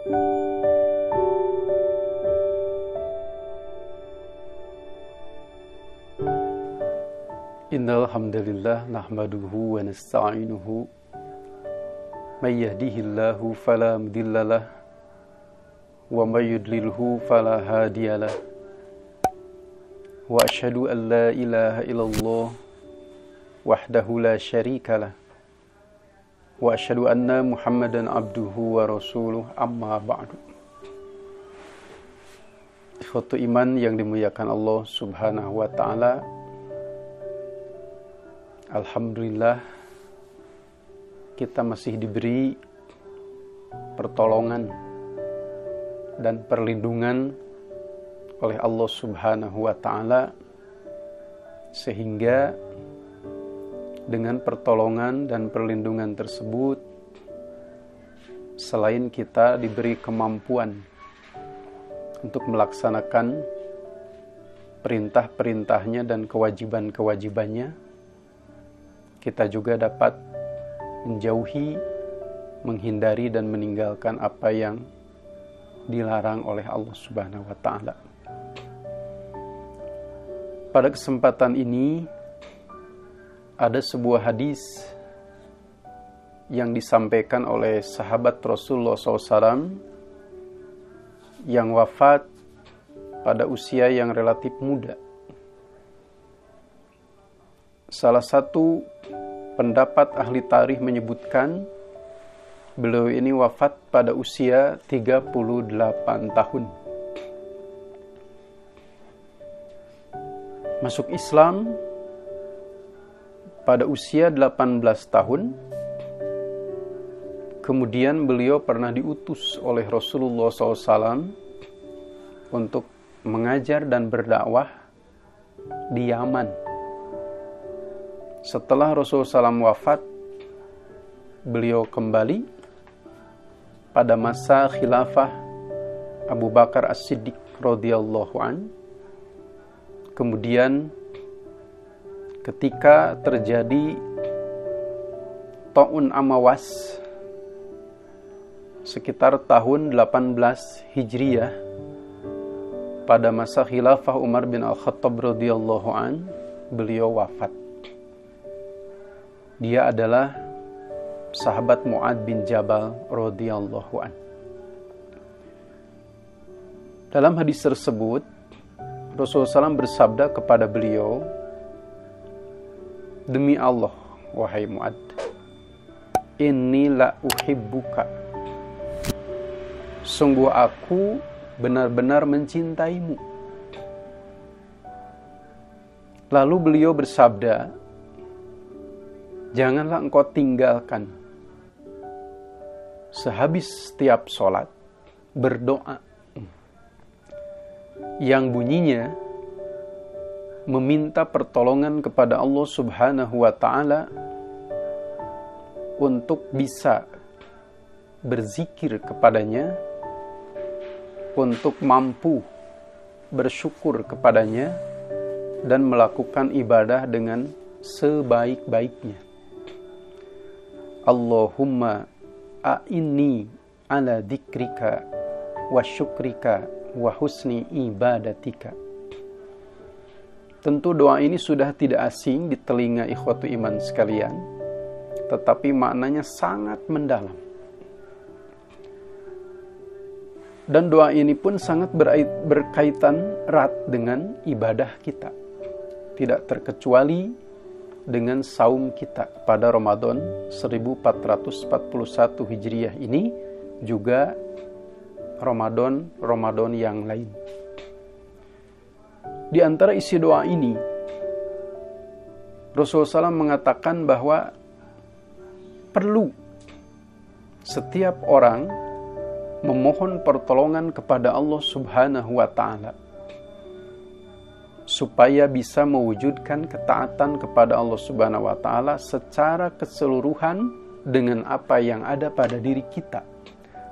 Innal hamdalillah nahmaduhu wa nasta'inuhu may yahdihillahu fala mudhillalah wa may yudlilhu fala hadiyalah wa asyhadu an la ilaha illallah wahdahu la syarikalah wa asyhadu anna Muhammadan abduhu wa rasuluh amma ba'du. Ikhwatu iman yang dimuliakan Allah Subhanahu wa taala, alhamdulillah kita masih diberi pertolongan dan perlindungan oleh Allah Subhanahu wa taala, sehingga dengan pertolongan dan perlindungan tersebut, selain kita diberi kemampuan untuk melaksanakan perintah-perintahnya dan kewajiban-kewajibannya, kita juga dapat menjauhi, menghindari dan meninggalkan apa yang dilarang oleh Allah Subhanahu wa taala. Pada kesempatan ini ada sebuah hadis yang disampaikan oleh sahabat Rasulullah SAW yang wafat pada usia yang relatif muda. Salah satu pendapat ahli tarikh menyebutkan beliau ini wafat pada usia 38 tahun. Masuk Islam pada usia 18 tahun. Kemudian beliau pernah diutus oleh Rasulullah SAW untuk mengajar dan berdakwah di Yaman. Setelah Rasulullah SAW wafat, beliau kembali pada masa khilafah Abu Bakar As-Siddiq radhiyallahu an. Kemudian ketika terjadi Ta'un Amawas sekitar tahun 18 Hijriyah, pada masa khilafah Umar bin Al-Khattab radhiyallahu an, beliau wafat. Dia adalah sahabat Mu'ad bin Jabal radhiyallahu an. Dalam hadis tersebut, Rasulullah SAW bersabda kepada beliau, "Demi Allah, wahai Mu'ad, inni la uhibbuka. Sungguh aku benar-benar mencintaimu." Lalu beliau bersabda, "Janganlah engkau tinggalkan sehabis setiap sholat berdoa yang bunyinya meminta pertolongan kepada Allah Subhanahu wa taala untuk bisa berzikir kepadanya, untuk mampu bersyukur kepadanya dan melakukan ibadah dengan sebaik-baiknya. Allahumma a'inni ala dzikrika wa syukrika wa husni ibadatika." Tentu doa ini sudah tidak asing di telinga ikhwatu iman sekalian, tetapi maknanya sangat mendalam. Dan doa ini pun sangat berkaitan erat dengan ibadah kita. Tidak terkecuali dengan saum kita pada Ramadan 1441 Hijriah ini, juga Ramadan yang lain. Di antara isi doa ini, Rasulullah SAW mengatakan bahwa perlu setiap orang memohon pertolongan kepada Allah Subhanahu wa taala supaya bisa mewujudkan ketaatan kepada Allah Subhanahu wa taala secara keseluruhan dengan apa yang ada pada diri kita,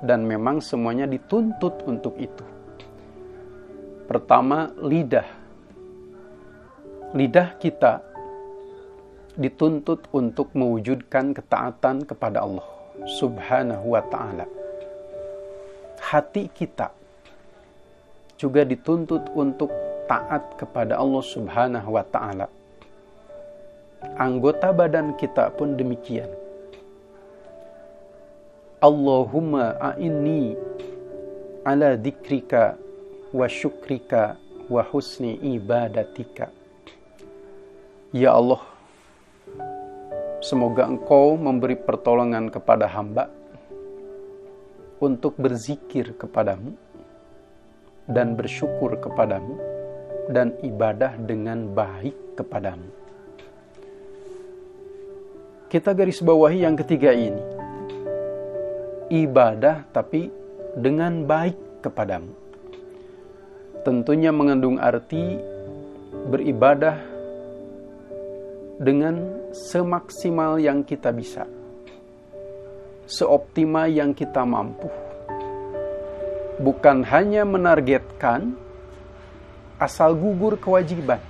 dan memang semuanya dituntut untuk itu. Pertama, lidah kita dituntut untuk mewujudkan ketaatan kepada Allah Subhanahu wa ta'ala. hati kita juga dituntut untuk taat kepada Allah Subhanahu wa Ta'ala. Anggota badan kita pun demikian. Allahumma a'inni ala dzikrika wa syukrika wa husni ibadatika. Ya Allah, semoga Engkau memberi pertolongan kepada hamba untuk berzikir kepadamu dan bersyukur kepadamu dan ibadah dengan baik kepadamu. Kita garis bawahi yang ketiga ini. Ibadah tapi dengan baik kepadamu. Tentunya mengandung arti beribadah dengan semaksimal yang kita bisa, seoptimal yang kita mampu. Bukan hanya menargetkan asal gugur kewajiban,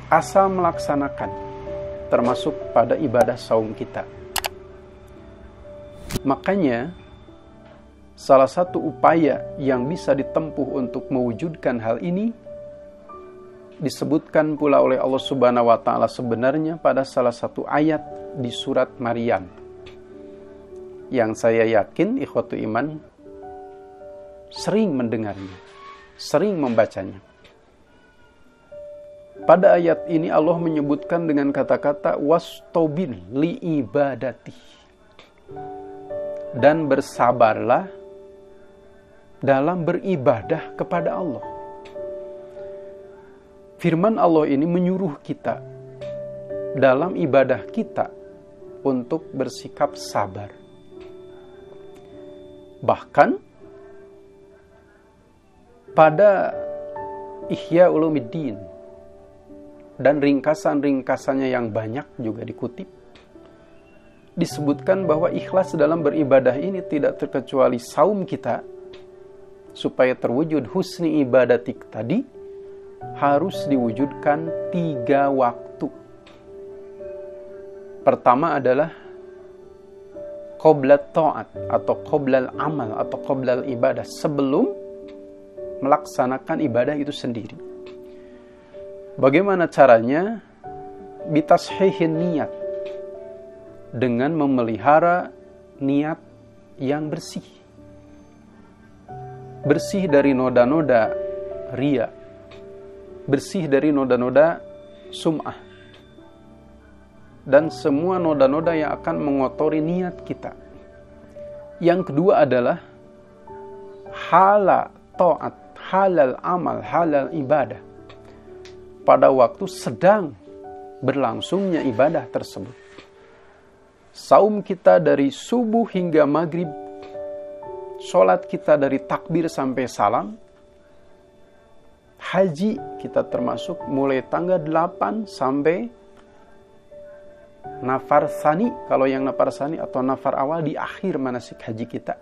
asal melaksanakan, termasuk pada ibadah saum kita. Makanya, salah satu upaya yang bisa ditempuh untuk mewujudkan hal ini disebutkan pula oleh Allah Subhanahu wa Ta'ala sebenarnya pada salah satu ayat di surat Maryam, yang saya yakin ikhwatu iman sering mendengarnya, sering membacanya. Pada ayat ini Allah menyebutkan dengan kata-kata wastobin li ibadati, dan bersabarlah dalam beribadah kepada Allah. Firman Allah ini menyuruh kita dalam ibadah kita untuk bersikap sabar. Bahkan pada Ihya Ulumuddin dan ringkasan-ringkasannya yang banyak juga dikutip, disebutkan bahwa ikhlas dalam beribadah ini tidak terkecuali saum kita. Supaya terwujud husni ibadatik tadi, harus diwujudkan 3 waktu. Pertama adalah qoblal ta'at atau qoblal amal atau qoblal ibadah, sebelum melaksanakan ibadah itu sendiri. Bagaimana caranya? Bitashihin niat, dengan memelihara niat yang bersih. Bersih dari noda-noda riya, bersih dari noda-noda sum'ah, dan semua noda-noda yang akan mengotori niat kita. Yang kedua adalah hala ta'at, halal amal, halal ibadah, pada waktu sedang berlangsungnya ibadah tersebut. Saum kita dari subuh hingga maghrib, sholat kita dari takbir sampai salam, haji kita termasuk mulai tanggal 8 sampai nafar sani, kalau yang nafar sani atau nafar awal di akhir manasik haji kita,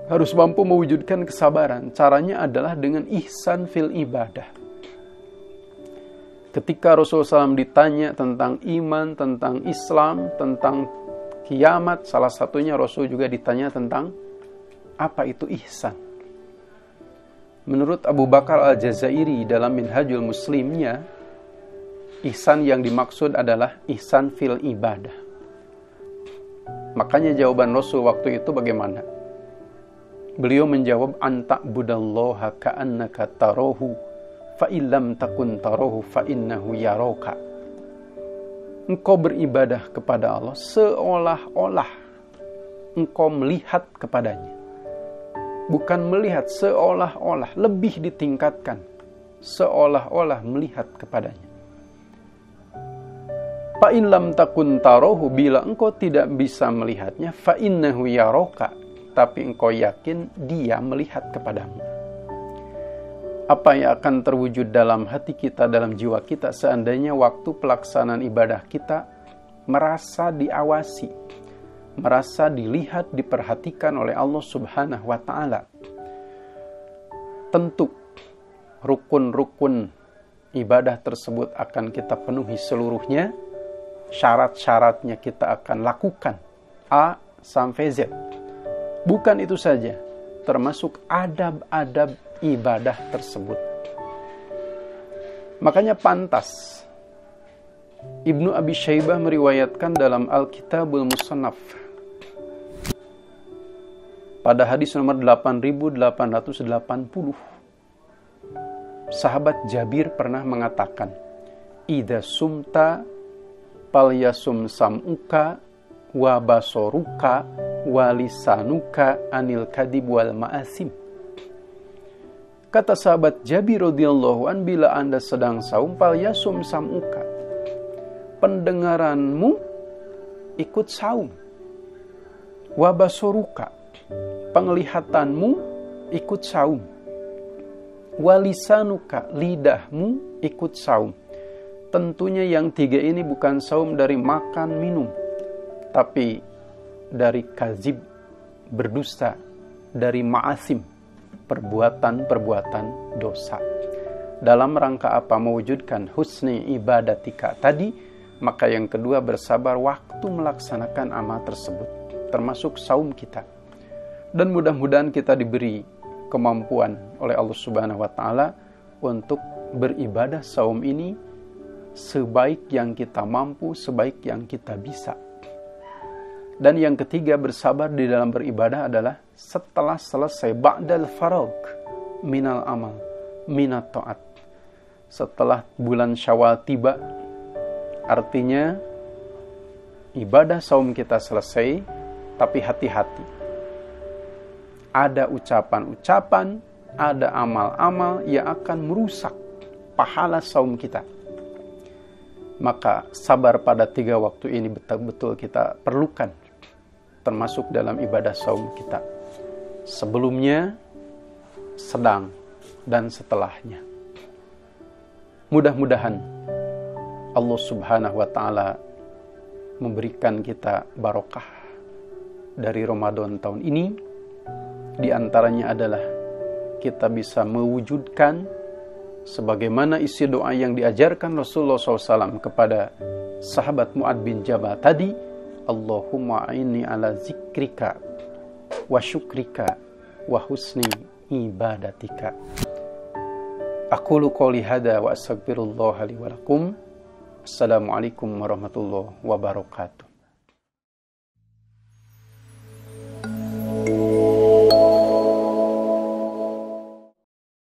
harus mampu mewujudkan kesabaran. Caranya adalah dengan ihsan fil ibadah. Ketika Rasulullah SAW ditanya tentang iman, tentang Islam, tentang kiamat, salah satunya Rasul juga ditanya tentang apa itu ihsan. Menurut Abu Bakar Al-Jazairi dalam Minhajul Muslimnya, ihsan yang dimaksud adalah ihsan fil ibadah. Makanya jawaban Rasul waktu itu bagaimana? Beliau menjawab, anta budallaha ka'annaka tarahu fa illam takun tarahu fa innahu yaraka. Engkau beribadah kepada Allah seolah-olah engkau melihat kepadanya. Bukan melihat, seolah-olah, lebih ditingkatkan, seolah-olah melihat kepadanya. Fa in lam takun tarahu, bila engkau tidak bisa melihatnya, fa innahu yaraka, tapi engkau yakin dia melihat kepadamu. Apa yang akan terwujud dalam hati kita, dalam jiwa kita, seandainya waktu pelaksanaan ibadah kita merasa diawasi, merasa dilihat, diperhatikan oleh Allah Subhanahu wa Ta'ala. Tentu rukun-rukun ibadah tersebut akan kita penuhi seluruhnya, syarat-syaratnya kita akan lakukan A sampai Z. Bukan itu saja, termasuk adab-adab ibadah tersebut. Makanya pantas Ibnu Abi Syaibah meriwayatkan dalam Al-Kitabul Musannaf pada hadis nomor 8880, sahabat Jabir pernah mengatakan, "Idza sumta falyasum sam'uka wa basoruka wa lisanuka anil kadhib wal ma'asim." Kata sahabat Jabir radhiyallahu an, bila Anda sedang saum, falyasum sam'uka, pendengaranmu ikut saum, wa basoruka, penglihatanmu ikut saum, wa lisanuka, lidahmu ikut saum. Tentunya yang tiga ini bukan saum dari makan minum, tapi dari kazib, berdusta, dari ma'asim, perbuatan-perbuatan dosa. Dalam rangka apa? Mewujudkan husni ibadatika tadi, maka yang kedua bersabar waktu melaksanakan amal tersebut, termasuk saum kita. Dan mudah-mudahan kita diberi kemampuan oleh Allah Subhanahu wa Ta'ala untuk beribadah saum ini sebaik yang kita mampu, sebaik yang kita bisa. Dan yang ketiga, bersabar di dalam beribadah adalah setelah selesai ba'dal faragh minal amal, minat ta'at. Setelah bulan Syawal tiba, artinya ibadah saum kita selesai, tapi hati-hati. Ada ucapan-ucapan, ada amal-amal yang akan merusak pahala saum kita. Maka sabar pada 3 waktu ini betul-betul kita perlukan, termasuk dalam ibadah saum kita. Sebelumnya, sedang, dan setelahnya. Mudah-mudahan Allah Subhanahu wa Ta'ala memberikan kita barokah dari Ramadan tahun ini. Di antaranya adalah kita bisa mewujudkan sebagaimana isi doa yang diajarkan Rasulullah SAW kepada sahabat Mu'ad bin Jabal tadi, Allahumma a'inni ala zikrika wa syukrika wa husni ibadatika. Aqulu qouli hadza wa astaghfirullah li wa lakum. Assalamualaikum warahmatullahi wabarakatuh.